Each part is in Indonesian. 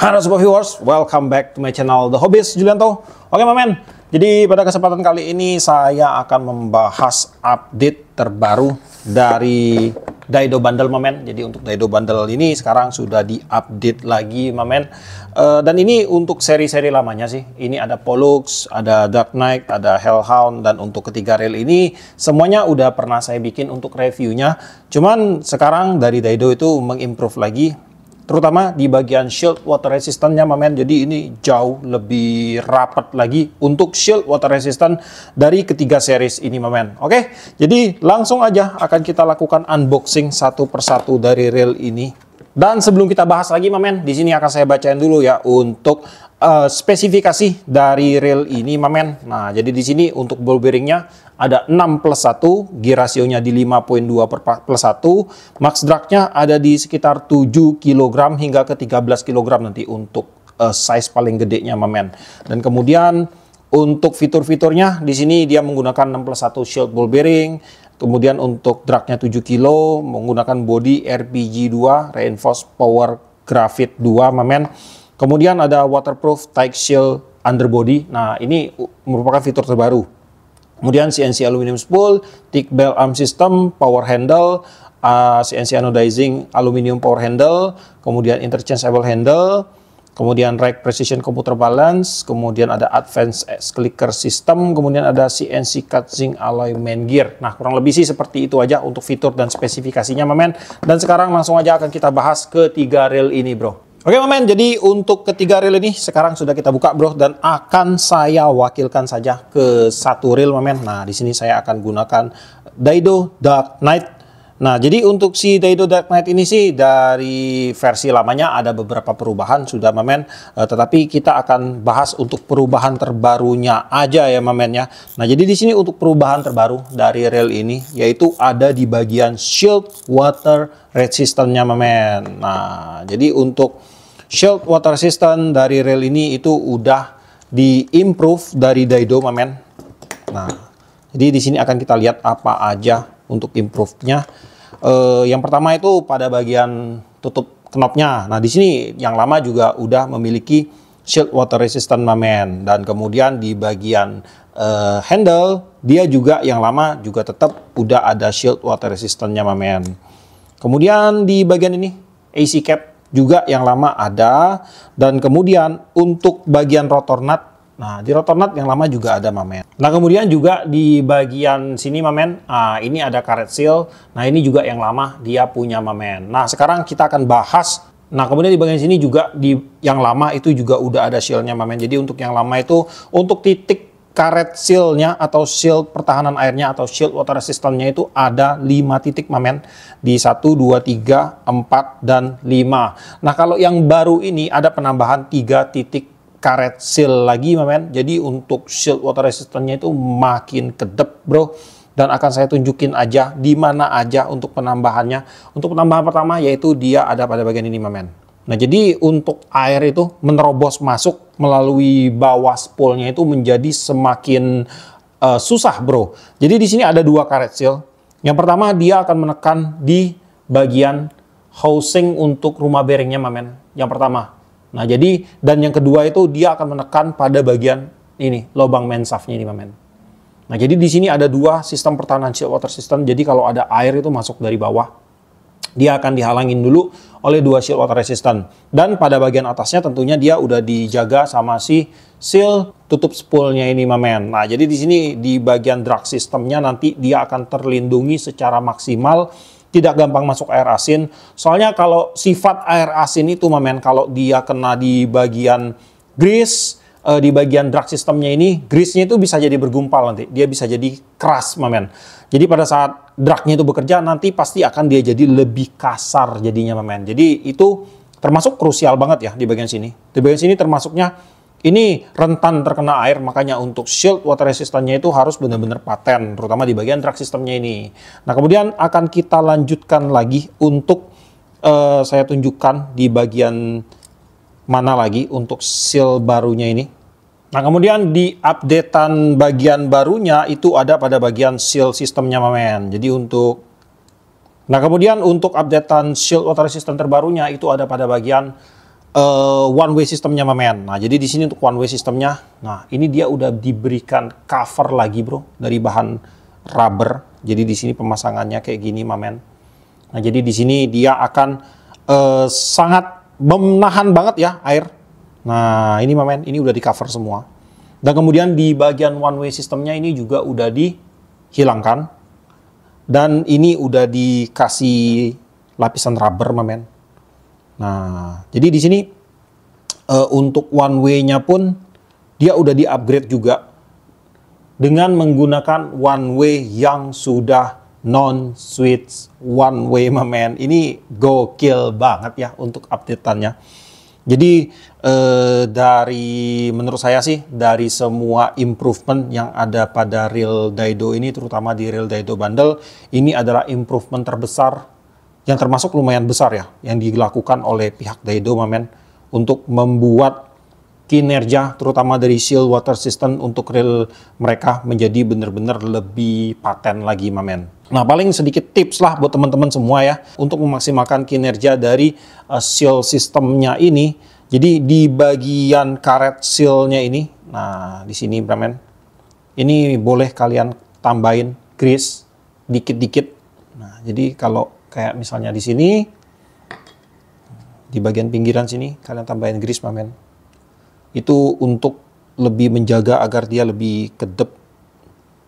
Halo sobat viewers, welcome back to my channel The Hobbyist Julianto. Oke men, jadi pada kesempatan kali ini saya akan membahas update terbaru dari Daido Bundle men. Jadi untuk Daido Bundle ini sekarang sudah diupdate lagi men. Dan ini untuk seri-seri lamanya sih. Ini ada Pollux, ada Dark Knight, ada Hellhound, dan untuk ketiga reel ini semuanya udah pernah saya bikin untuk reviewnya. Cuman sekarang dari Daido itu mengimprove lagi, terutama di bagian shield water resistance-nya men. Jadi ini jauh lebih rapat lagi untuk shield water resistant dari ketiga series ini men. Oke, jadi langsung aja akan kita lakukan unboxing satu persatu dari reel ini. Dan sebelum kita bahas lagi men, di sini akan saya bacain dulu ya untuk spesifikasi dari reel ini men. Nah, jadi di sini untuk ball bearingnya ada 6+1, gear rasionya di 5.2/+1, max dragnya ada di sekitar 7 kg hingga ke 13 kg nanti untuk size paling gedenya men. Dan kemudian untuk fitur-fiturnya di sini dia menggunakan 6+1 shield ball bearing. Kemudian untuk dragnya 7 kg menggunakan body RPG2 Reinforced Power Graphite 2 men. Kemudian ada waterproof tight shield underbody. Nah, ini merupakan fitur terbaru. Kemudian CNC aluminium spool, thick bell arm system, power handle, CNC anodizing aluminium power handle, kemudian interchangeable handle, kemudian rack precision computer balance, kemudian ada advanced clicker system, kemudian ada CNC cutscene alloy main gear. Nah, kurang lebih sih seperti itu aja untuk fitur dan spesifikasinya men. Dan sekarang langsung aja akan kita bahas ketiga reel ini bro. Oke men, jadi untuk ketiga reel ini sekarang sudah kita buka bro, dan akan saya wakilkan saja ke satu reel men. Nah, di sini saya akan gunakan Daido Dark Knight. Nah, jadi untuk si Daido Dark Knight ini sih dari versi lamanya ada beberapa perubahan sudah men, tetapi kita akan bahas untuk perubahan terbarunya aja ya men ya. Nah, jadi di sini untuk perubahan terbaru dari reel ini yaitu ada di bagian shield water resistance-nya men. Nah, jadi untuk shield water resistant dari reel ini itu udah di-improve dari Daido men. Nah, jadi di sini akan kita lihat apa aja untuk improve-nya. Yang pertama itu pada bagian tutup knopnya. Nah, di sini yang lama juga udah memiliki shield water resistant men. Dan kemudian di bagian handle dia juga yang lama juga tetap udah ada shield water resistant-nya men. Kemudian di bagian ini AC cap juga yang lama ada, dan kemudian untuk bagian rotor nut, nah di rotor nut yang lama juga ada men. Nah, kemudian juga di bagian sini men, ini ada karet seal. Nah, ini juga yang lama dia punya men. Nah, sekarang kita akan bahas. Nah, kemudian di bagian sini juga di yang lama itu juga udah ada shieldnya men. Jadi untuk yang lama itu untuk titik karet seal-nya atau shield pertahanan airnya atau shield water resistance-nya itu ada 5 titik men, di 1, 2, 3, 4, dan 5. Nah, kalau yang baru ini ada penambahan 3 titik karet seal lagi men. Jadi untuk shield water resistance-nya itu makin kedep bro. Dan akan saya tunjukin aja di mana aja untuk penambahannya. Untuk penambahan pertama yaitu dia ada pada bagian ini men. Nah, jadi untuk air itu menerobos masuk melalui bawah spoolnya itu menjadi semakin susah bro. Jadi di sini ada 2 karet seal. Yang pertama dia akan menekan di bagian housing untuk rumah bearingnya men. Yang pertama. Nah, jadi dan yang kedua itu dia akan menekan pada bagian ini lubang main shaft-nya ini men. Nah, jadi di sini ada 2 sistem pertahanan shield water system. Jadi kalau ada air itu masuk dari bawah, dia akan dihalangin dulu oleh 2 shield water resistant. Dan pada bagian atasnya tentunya dia udah dijaga sama si seal tutup spoolnya ini men. Nah, jadi di sini di bagian drag systemnya nanti dia akan terlindungi secara maksimal, tidak gampang masuk air asin. Soalnya kalau sifat air asin itu men, kalau dia kena di bagian grease, di bagian drag systemnya ini, grease-nya itu bisa jadi bergumpal nanti. Dia bisa jadi keras men. Jadi pada saat dragnya itu bekerja nanti pasti akan dia jadi lebih kasar jadinya men. Jadi itu termasuk krusial banget ya di bagian sini. Di bagian sini termasuknya ini rentan terkena air, makanya untuk shield water resistance-nya itu harus benar-benar paten, terutama di bagian drag systemnya ini. Nah, kemudian akan kita lanjutkan lagi untuk saya tunjukkan di bagian mana lagi untuk seal barunya ini. Nah, kemudian di updatean bagian barunya itu ada pada bagian seal sistemnya men. Jadi untuk Nah, kemudian untuk updatean shield water resistant terbarunya itu ada pada bagian one way sistemnya mamen. Nah, jadi di sini untuk one way sistemnya, nah ini dia udah diberikan cover lagi bro dari bahan rubber. Jadi di sini pemasangannya kayak gini mamen. Nah, jadi di sini dia akan sangat menahan banget ya air. Nah, ini mamen, ini udah di cover semua. Dan kemudian di bagian one way sistemnya ini juga udah dihilangkan. Dan ini udah dikasih lapisan rubber mamen. Nah, jadi di sini untuk one way-nya pun dia udah di-upgrade juga dengan menggunakan one way yang sudah non-switch one way mamen. Ini gokil banget ya untuk update-annya. Jadi menurut saya sih dari semua improvement yang ada pada Real Daido ini, terutama di Real Daido Bundle, ini adalah improvement terbesar yang termasuk lumayan besar ya yang dilakukan oleh pihak Daido mamen untuk membuat kinerja terutama dari shield water system untuk reel mereka menjadi benar-benar lebih paten lagi mamen. Nah, paling sedikit tips lah buat teman-teman semua ya untuk memaksimalkan kinerja dari shield sistemnya ini. Jadi di bagian karet shieldnya ini, nah di sini mamen, ini boleh kalian tambahin grease dikit-dikit. Nah, jadi kalau kayak misalnya di sini, di bagian pinggiran sini kalian tambahin grease mamen. Itu untuk lebih menjaga agar dia lebih kedap.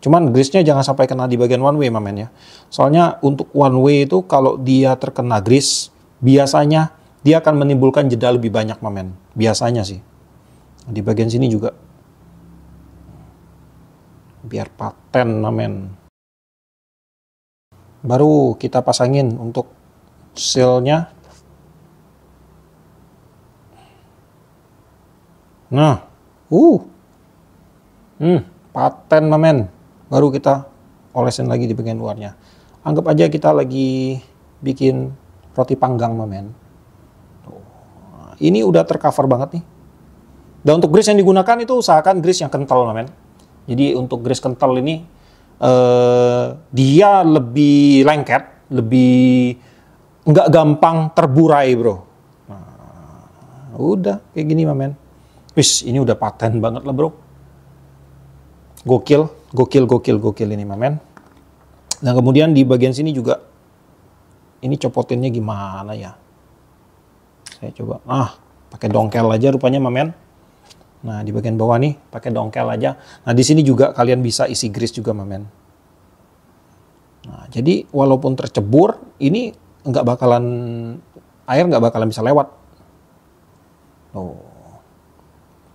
Cuman grease-nya jangan sampai kena di bagian one way mamen ya. Soalnya untuk one way itu kalau dia terkena grease, biasanya dia akan menimbulkan jeda lebih banyak mamen. Biasanya sih. Di bagian sini juga. Biar paten mamen. Baru kita pasangin untuk seal-nya. Nah, paten mamen. Baru kita olesin lagi di bagian luarnya. Anggap aja kita lagi bikin roti panggang mamen. Ini udah tercover banget nih. Dan untuk grease yang digunakan itu usahakan grease yang kental mamen. Jadi untuk grease kental ini dia lebih lengket, lebih nggak gampang terburai bro. Nah, udah kayak gini mamen. Wis, ini udah paten banget lah bro. Gokil, gokil ini mamen. Dan kemudian di bagian sini juga, ini copotinnya gimana ya? Saya coba, pakai dongkel aja rupanya mamen. Nah di bagian bawah nih, pakai dongkel aja. Nah di sini juga kalian bisa isi grease juga mamen. Nah jadi walaupun tercebur, ini air nggak bakalan bisa lewat.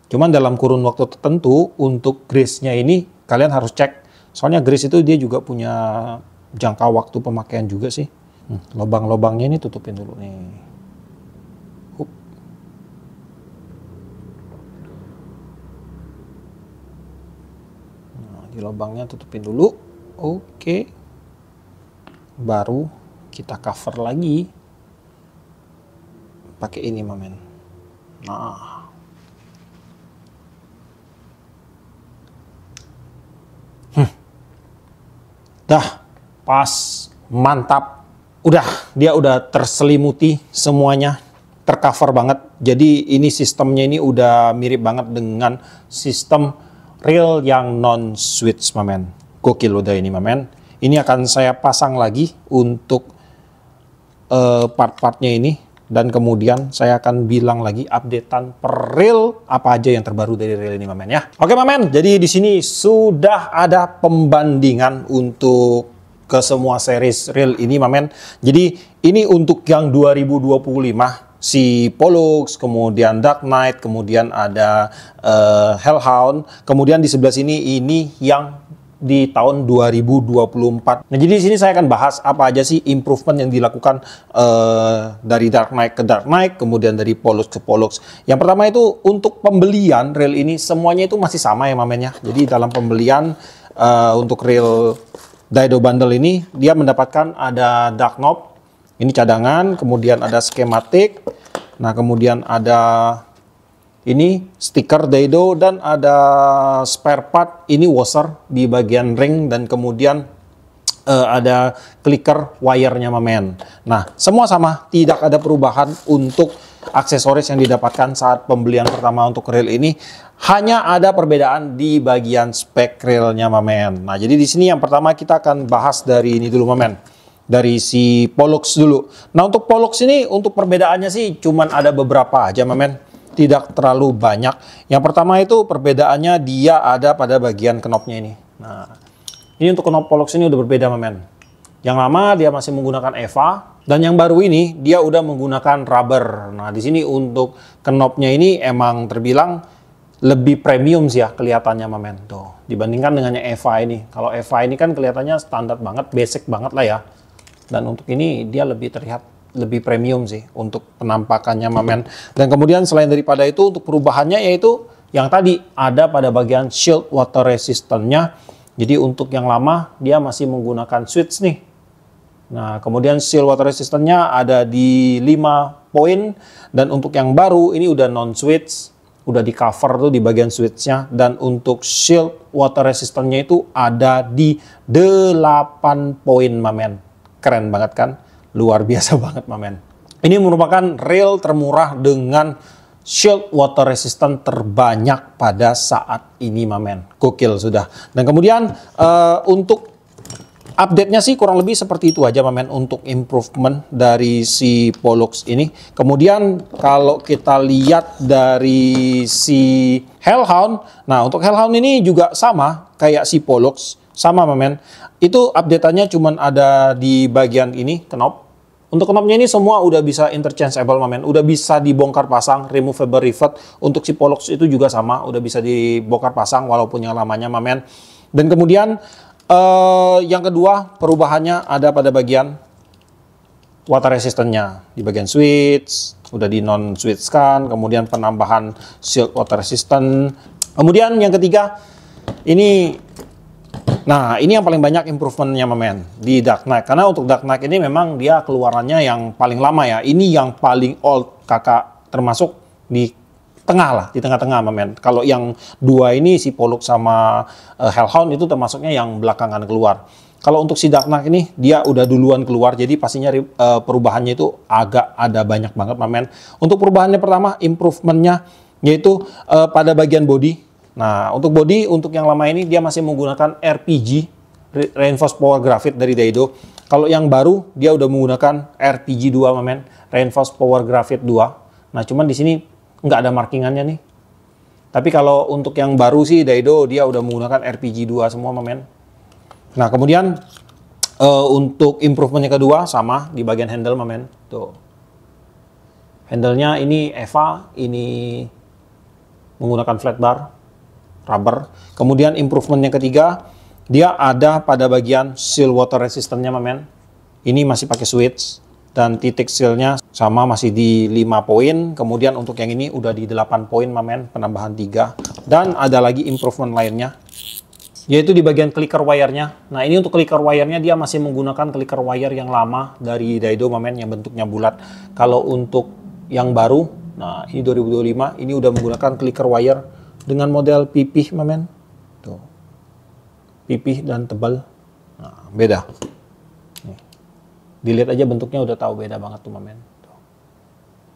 Cuman dalam kurun waktu tertentu untuk grease-nya ini kalian harus cek. Soalnya grease itu dia juga punya jangka waktu pemakaian juga sih. Lubang-lubangnya ini tutupin dulu nih. Nah, di lubangnya tutupin dulu. Oke. Baru kita cover lagi. Pakai ini mamen. Nah. Dah, pas, mantap. Dia udah terselimuti semuanya, tercover banget. Jadi ini sistemnya ini udah mirip banget dengan sistem reel yang non-switch mamen. Gokil udah ini mamen. Ini akan saya pasang lagi untuk part-partnya ini. Dan kemudian saya akan bilang lagi updatean per reel apa aja yang terbaru dari reel ini mamen ya. Oke mamen, jadi di sini sudah ada pembandingan untuk ke semua series reel ini mamen. Jadi ini untuk yang 2025 si Pollux, kemudian Dark Knight, kemudian ada Hellhound, kemudian di sebelah sini ini yang di tahun 2024. Nah, jadi di sini saya akan bahas apa aja sih improvement yang dilakukan dari Dark Knight ke Dark Knight, kemudian dari Pollux ke Pollux. Yang pertama itu untuk pembelian reel ini semuanya itu masih sama ya mamennya. Jadi dalam pembelian untuk reel Daido Bundle ini dia mendapatkan ada dark knob, ini cadangan, kemudian ada skematik, nah kemudian ada ini stiker Daido dan ada spare part, ini washer di bagian ring dan kemudian ada clicker wire-nya mamen. Nah, semua sama, tidak ada perubahan untuk aksesoris yang didapatkan saat pembelian pertama untuk reel ini. Hanya ada perbedaan di bagian spek reelnya, mamen. Nah, jadi di sini yang pertama kita akan bahas dari ini dulu, mamen. Dari si Pollux dulu. Nah, untuk Pollux ini untuk perbedaannya sih cuman ada beberapa aja, mamen. Tidak terlalu banyak. Yang pertama itu perbedaannya dia ada pada bagian knopnya ini. Nah, ini untuk knop Pollux ini udah berbeda, mamen. Yang lama dia masih menggunakan EVA, dan yang baru ini dia udah menggunakan rubber. Nah, di sini untuk knopnya ini emang terbilang lebih premium sih ya kelihatannya, mamen. Tuh, dibandingkan dengan yang EVA ini. Kalau EVA ini kan kelihatannya standar banget, basic banget lah ya. Dan untuk ini dia lebih terlihat lebih premium sih untuk penampakannya, mamen. Dan kemudian selain daripada itu untuk perubahannya yaitu yang tadi ada pada bagian shield water resistance-nya. Jadi untuk yang lama dia masih menggunakan switch nih. Nah, kemudian shield water resistance-nya ada di 5 poin, dan untuk yang baru ini udah non switch, udah di cover tuh di bagian switch-nya, dan untuk shield water resistance-nya itu ada di 8 poin, mamen. Keren banget kan? Luar biasa banget, mamen. Ini merupakan reel termurah dengan shield water resistant terbanyak pada saat ini, mamen. Gokil sudah. Dan kemudian untuk update-nya sih kurang lebih seperti itu aja, mamen, untuk improvement dari si Pollux ini. Kemudian kalau kita lihat dari si Hellhound, nah untuk Hellhound ini juga sama kayak si Pollux, sama, mamen. Itu update-nya cuman ada di bagian ini, knob. Untuk knobnya ini semua udah bisa interchangeable, mamen. Udah bisa dibongkar pasang, removable rivet. Untuk si Pollux itu juga sama, udah bisa dibongkar pasang walaupun yang lamanya, mamen. Dan kemudian yang kedua perubahannya ada pada bagian water resistance-nya. Di bagian switch, udah di non-switch kan. Kemudian penambahan shield water resistant. Kemudian yang ketiga, ini yang paling banyak improvementnya, mamen, di Dark Knight. Karena untuk Dark Knight ini memang dia keluarannya yang paling lama ya. Ini yang paling old, kakak, termasuk di tengah lah, di tengah-tengah, mamen. Kalau yang dua ini si Pollux sama Hellhound itu termasuknya yang belakangan keluar. Kalau untuk si Dark Knight ini dia udah duluan keluar, jadi pastinya perubahannya itu agak ada banyak banget, mamen. Untuk perubahannya pertama, improvementnya yaitu pada bagian body. Nah, untuk body untuk yang lama ini dia masih menggunakan RPG, Reinforced Power Graphite dari Daido. Kalau yang baru dia udah menggunakan RPG 2, mamen, Reinforced Power Graphite 2. Nah, cuman di sini nggak ada markingannya nih. Tapi kalau untuk yang baru sih Daido dia udah menggunakan RPG 2 semua, mamen. Nah, kemudian untuk improvementnya kedua sama di bagian handle, mamen. Tuh. Handle-nya ini EVA, ini menggunakan flat bar, rubber. Kemudian improvement yang ketiga, dia ada pada bagian seal water resistance-nya, mamen. Ini masih pakai switch. Dan titik seal-nya sama masih di 5 poin. Kemudian untuk yang ini udah di 8 poin, mamen, penambahan 3. Dan ada lagi improvement lainnya, yaitu di bagian clicker wire-nya. Nah, ini untuk clicker wire-nya dia masih menggunakan clicker wire yang lama dari Daido, mamen, yang bentuknya bulat. Kalau untuk yang baru, nah ini 2025, ini udah menggunakan clicker wire dengan model pipih, mamen. Tuh. Pipih dan tebal. Nah, beda. Dilihat aja bentuknya udah tahu beda banget tuh, mamen.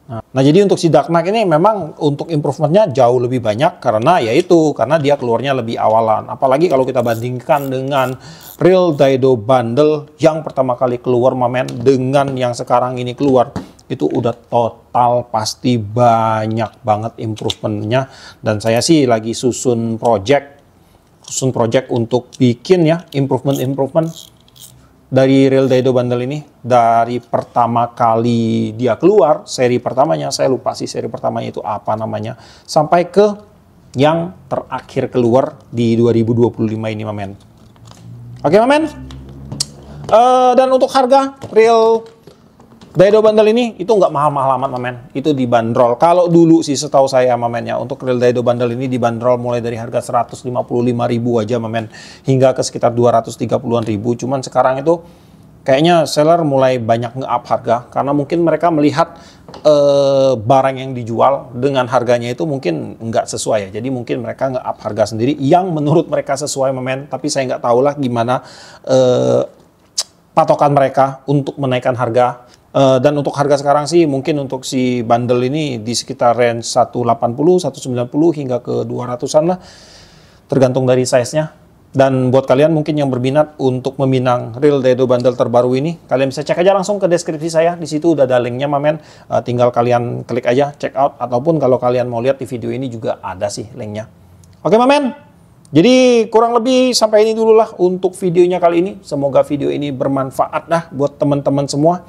Nah, jadi untuk si Dark Knight ini memang untuk improvementnya jauh lebih banyak karena dia keluarnya lebih awalan. Apalagi kalau kita bandingkan dengan real Daido bundle yang pertama kali keluar, mamen, dengan yang sekarang ini keluar, itu udah total pasti banyak banget improvementnya. Dan saya sih lagi susun project untuk bikin ya improvement dari real Daido bundle ini. Dari pertama kali dia keluar, seri pertamanya, saya lupa sih seri pertamanya itu apa namanya, sampai ke yang terakhir keluar di 2025 ini, mamen. Oke, mamen. Dan untuk harga real Daido bundle ini itu nggak mahal-mahal amat, mamen. Itu dibanderol. Kalau dulu sih setahu saya, mamen, ya, untuk real Daido bundle ini dibanderol mulai dari harga 155.000 aja, mamen, hingga ke sekitar 230-an ribu. Cuman sekarang itu kayaknya seller mulai banyak nge-up harga karena mungkin mereka melihat barang yang dijual dengan harganya itu mungkin nggak sesuai ya. Jadi mungkin mereka nge-up harga sendiri yang menurut mereka sesuai, mamen. Tapi saya nggak tahu lah gimana patokan mereka untuk menaikkan harga. Dan untuk harga sekarang sih mungkin untuk si bundle ini di sekitar range 180, 190 hingga ke 200-an lah. Tergantung dari size-nya. Dan buat kalian mungkin yang berminat untuk meminang real Daido bundle terbaru ini, kalian bisa cek aja langsung ke deskripsi saya. Di situ udah ada linknya, Mamen. Tinggal kalian klik aja, check out. Ataupun kalau kalian mau lihat di video ini juga ada sih linknya. Oke, Mamen. Jadi kurang lebih sampai ini dulu lah untuk videonya kali ini. Semoga video ini bermanfaat dah buat teman-teman semua.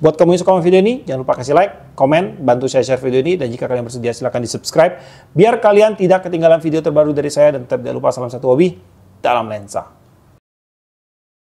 Buat kamu yang suka sama video ini, jangan lupa kasih like, komen, bantu saya share video ini, dan jika kalian bersedia silahkan di subscribe, biar kalian tidak ketinggalan video terbaru dari saya, dan tetap jangan lupa salam satu hobi dalam lensa.